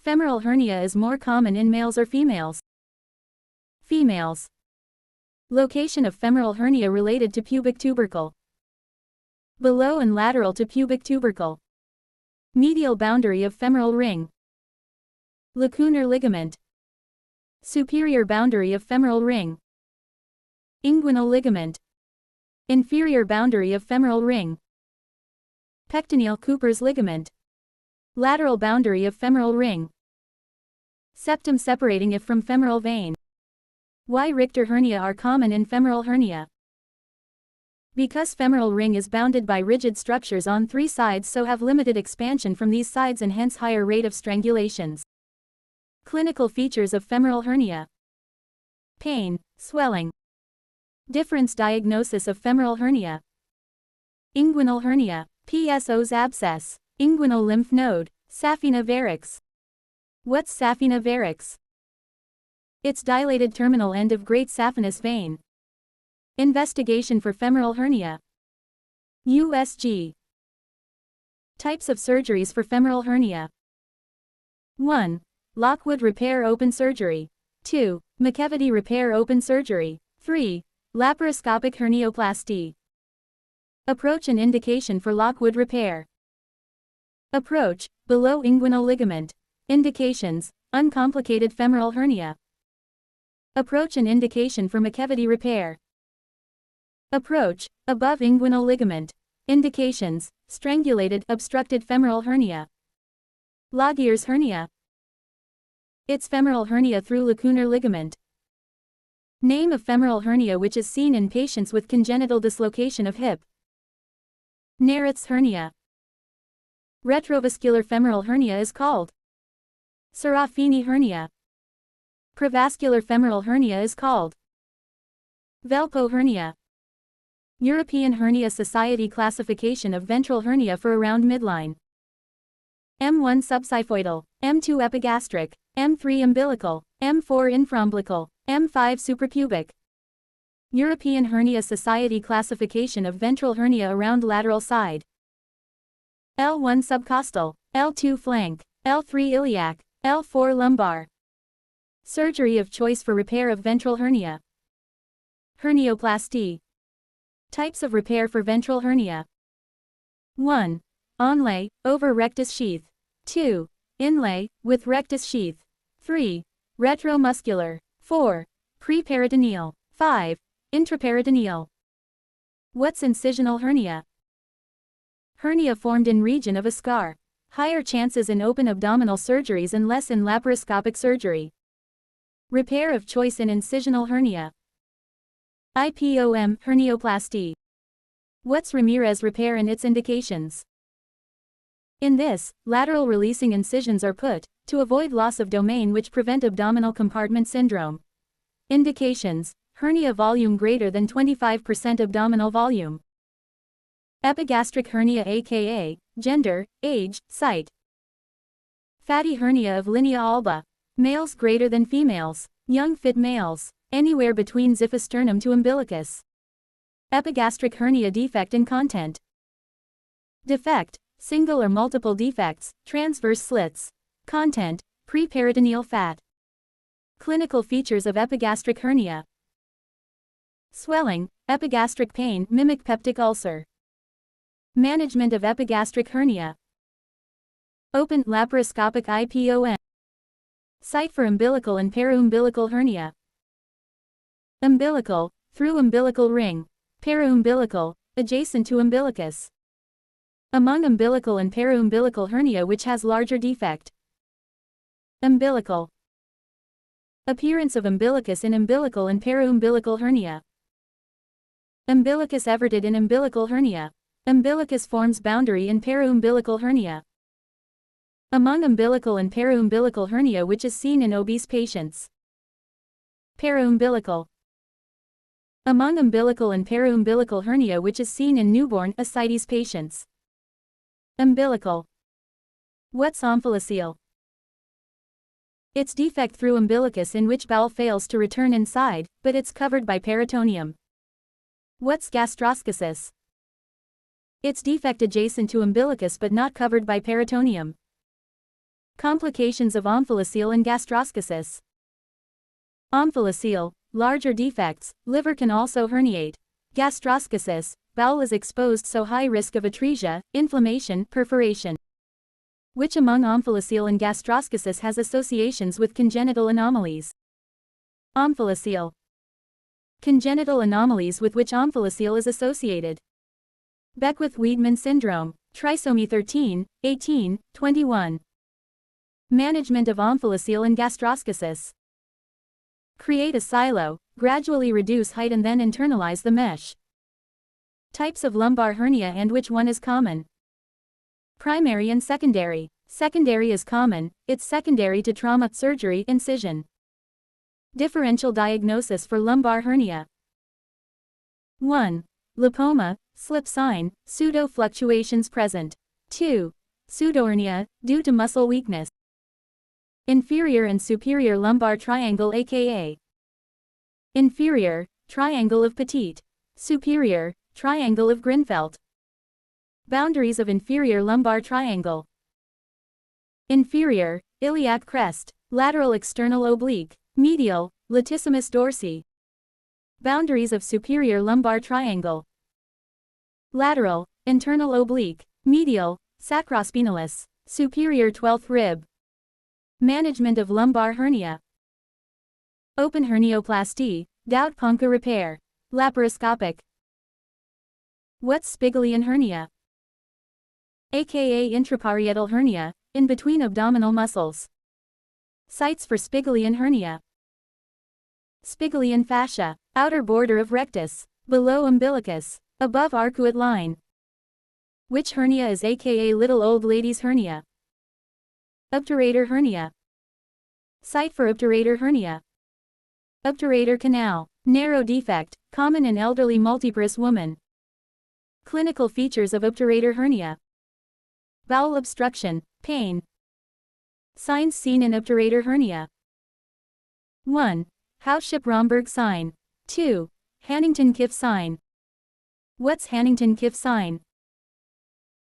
Femoral hernia is more common in males or females? Females. Location of femoral hernia related to pubic tubercle. Below and lateral to pubic tubercle. Medial boundary of femoral ring. Lacunar ligament. Superior boundary of femoral ring. Inguinal ligament. Inferior boundary of femoral ring. Pectineal Cooper's ligament. Lateral boundary of femoral ring. Septum separating if from femoral vein. Why Richter hernia are common in femoral hernia? Because femoral ring is bounded by rigid structures on three sides, so have limited expansion from these sides and hence higher rate of strangulations. Clinical features of femoral hernia. Pain, swelling. Difference diagnosis of femoral hernia. Inguinal hernia, PSO's abscess. Inguinal lymph node, saphenous varix. What's saphenous varix? It's dilated terminal end of great saphenous vein. Investigation for femoral hernia. USG. Types of surgeries for femoral hernia. 1. Lockwood repair open surgery. 2. McCavity repair open surgery. 3. Laparoscopic hernioplasty. Approach and indication for Lockwood repair. Approach, below inguinal ligament. Indications, uncomplicated femoral hernia. Approach and indication for McCavity repair. Approach, above inguinal ligament. Indications, strangulated, obstructed femoral hernia. Lagier's hernia. It's femoral hernia through lacunar ligament. Name of femoral hernia which is seen in patients with congenital dislocation of hip. Neritz hernia. Retrovascular femoral hernia is called Serafini hernia. Prevascular femoral hernia is called Velpo hernia. European Hernia Society classification of ventral hernia for around midline. M1 subxiphoidal, M2 epigastric, M3 umbilical, M4 infraumbilical, M5 suprapubic. European Hernia Society classification of ventral hernia around lateral side. L1 subcostal, L2 flank, L3 iliac, L4 lumbar. Surgery of choice for repair of ventral hernia. Hernioplasty. Types of repair for ventral hernia. 1. Onlay, over rectus sheath. 2. Inlay, with rectus sheath. 3. Retromuscular. 4. Preperitoneal. 5. Intraperitoneal. What's incisional hernia? Hernia formed in region of a scar. Higher chances in open abdominal surgeries and less in laparoscopic surgery. Repair of choice in incisional hernia. IPOM, hernioplasty. What's Ramirez repair and its indications? In this, lateral releasing incisions are put, to avoid loss of domain which prevent abdominal compartment syndrome. Indications, hernia volume greater than 25% abdominal volume. Epigastric hernia aka, gender, age, site. Fatty hernia of linea alba. Males greater than females. Young fit males. Anywhere between xiphisternum to umbilicus. Epigastric hernia defect in content. Defect, single or multiple defects, transverse slits. Content, preperitoneal fat. Clinical features of epigastric hernia. Swelling, epigastric pain mimic peptic ulcer. Management of epigastric hernia. Open laparoscopic IPOM. Site for umbilical and paraumbilical hernia. Umbilical, through umbilical ring. Paraumbilical, adjacent to umbilicus. Among umbilical and paraumbilical hernia which has larger defect. Umbilical. Appearance of umbilicus in umbilical and paraumbilical hernia. Umbilicus everted in umbilical hernia. Umbilicus forms boundary in paraumbilical hernia. Among umbilical and paraumbilical hernia which is seen in obese patients. Paraumbilical. Among umbilical and paraumbilical hernia which is seen in newborn ascites patients. Umbilical. What's omphalocele? It's defect through umbilicus in which bowel fails to return inside, but it's covered by peritoneum. What's gastroschisis? It's defect adjacent to umbilicus but not covered by peritoneum. Complications of omphalocele and gastroschisis. Omphalocele, larger defects, liver can also herniate. Gastroschisis, bowel is exposed, so high risk of atresia, inflammation, perforation. Which among omphalocele and gastroschisis has associations with congenital anomalies? Omphalocele. Congenital anomalies with which omphalocele is associated: Beckwith-Wiedemann syndrome, trisomy 13, 18, 21. Management of omphalocele and gastroschisis. Create a silo, gradually reduce height and then internalize the mesh. Types of lumbar hernia and which one is common? Primary and secondary. Secondary is common, it's secondary to trauma, surgery, incision. Differential diagnosis for lumbar hernia. 1. Lipoma, slip sign, pseudo fluctuations present. 2. Pseudohernia, due to muscle weakness. Inferior and superior lumbar triangle, aka inferior, triangle of Petit. Superior, triangle of Grinfeld. Boundaries of inferior lumbar triangle. Inferior, iliac crest, lateral external oblique, medial, latissimus dorsi. Boundaries of superior lumbar triangle. Lateral, internal oblique, medial, sacrospinalis, superior 12th rib. Management of lumbar hernia. Open hernioplasty, gout ponca repair. Laparoscopic. What's Spigelian hernia? Aka intraparietal hernia, in between abdominal muscles. Sites for Spigelian hernia. Spigelian fascia, outer border of rectus, below umbilicus, above arcuate line. Which hernia is aka little old lady's hernia? Obturator hernia. Site for obturator hernia. Obturator canal, narrow defect, common in elderly multiparous woman. Clinical features of obturator hernia. Bowel obstruction, pain. Signs seen in obturator hernia. 1. Hauschip-Romberg sign. 2. Hannington-Kiff sign. What's Hannington-Kiff sign?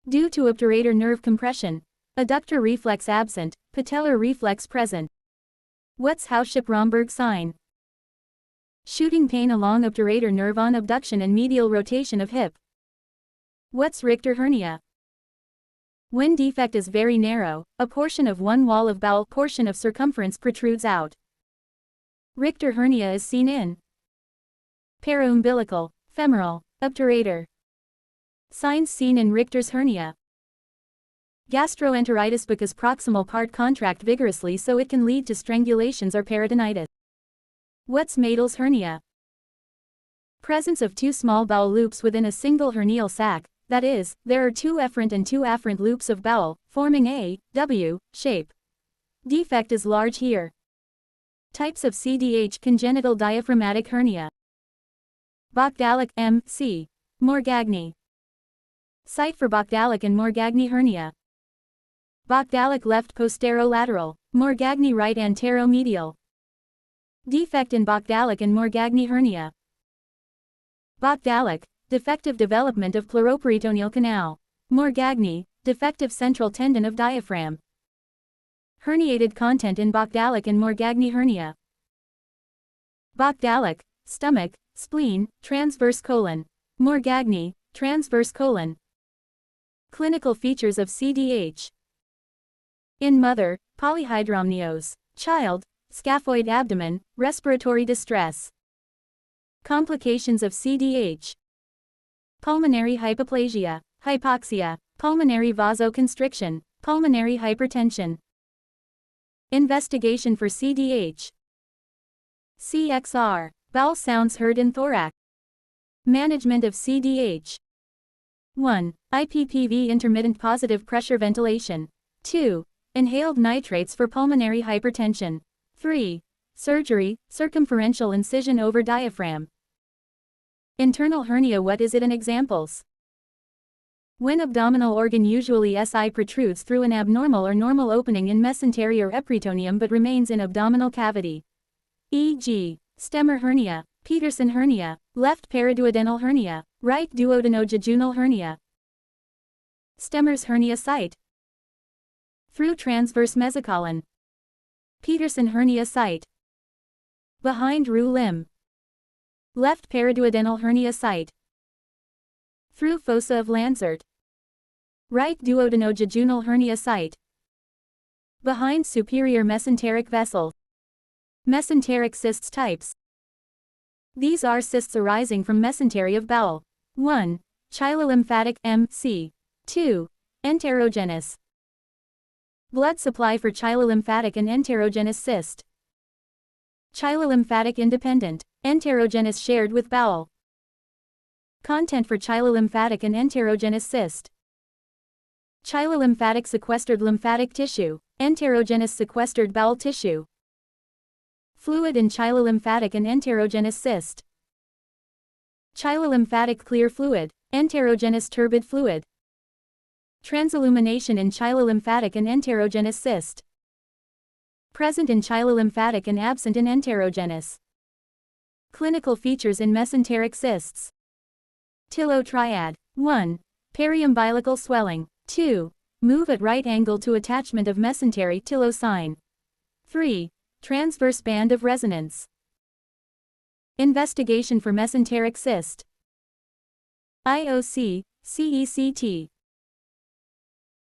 Due to obturator nerve compression. Adductor reflex absent, patellar reflex present. What's Hauschip-Romberg sign? Shooting pain along obturator nerve on abduction and medial rotation of hip. What's Richter hernia? When defect is very narrow, a portion of one wall of bowel portion of circumference protrudes out. Richter hernia is seen in paraumbilical, femoral, obturator. Signs seen in Richter's hernia. Gastroenteritis, because proximal part contract vigorously so it can lead to strangulations or peritonitis. What's Madel's hernia? Presence of two small bowel loops within a single hernial sac, that is, there are two efferent and two afferent loops of bowel, forming a W shape. Defect is large here. Types of CDH: congenital diaphragmatic hernia. Bochdalic M.C. Morgagni. Site for Bochdalic and Morgagni hernia. Bochdalic left posterolateral, Morgagni right anteromedial. Defect in Bochdalic and Morgagni hernia. Bochdalic, defective development of pleuroperitoneal canal. Morgagni, defective central tendon of diaphragm. Herniated content in Bochdalic and Morgagni hernia. Bochdalic, stomach, spleen, transverse colon. Morgagni, transverse colon. Clinical features of CDH. In mother, polyhydramnios. Child, scaphoid abdomen, respiratory distress. Complications of CDH. Pulmonary hypoplasia, hypoxia, pulmonary vasoconstriction, pulmonary hypertension. Investigation for CDH. CXR, bowel sounds heard in thorax. Management of CDH. 1. IPPV, intermittent positive pressure ventilation. 2. Inhaled nitrates for pulmonary hypertension. 3. Surgery, circumferential incision over diaphragm. Internal hernia, what is it and examples? When abdominal organ, usually SI, protrudes through an abnormal or normal opening in mesentery or eperitoneum but remains in abdominal cavity. E.g., Stemmer hernia, Peterson hernia, left paraduodenal hernia, right duodenojejunal hernia. Stemmer's hernia site. Through transverse mesocolon. Peterson hernia site. Behind roux limb. Left paraduodenal hernia site. Through fossa of Lanzert. Right duodenojejunal hernia site. Behind superior mesenteric vessel. Mesenteric cysts types. These are cysts arising from mesentery of bowel. 1. Chyllymphatic MC. 2. Enterogenous. Blood supply for chyllymphatic and enterogenous cyst. Chyllymphatic independent, enterogenous shared with bowel. Content for chyllymphatic and enterogenous cyst. Chyllymphatic sequestered lymphatic tissue, enterogenous sequestered bowel tissue. Fluid in chyllymphatic and enterogenous cyst. Chyllymphatic clear fluid, enterogenous turbid fluid. Transillumination in chyllymphatic and enterogenous cyst. Present in chyllymphatic and absent in enterogenous. Clinical features in mesenteric cysts. Tillo triad. 1. Periumbilical swelling. 2. Move at right angle to attachment of mesentery Tillo sign. 3. Transverse band of resonance. Investigation for mesenteric cyst. IOC, CECT.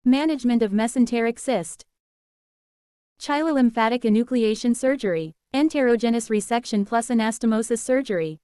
Management of mesenteric cyst. Chyllymphatic enucleation surgery, enterogenous resection plus anastomosis surgery.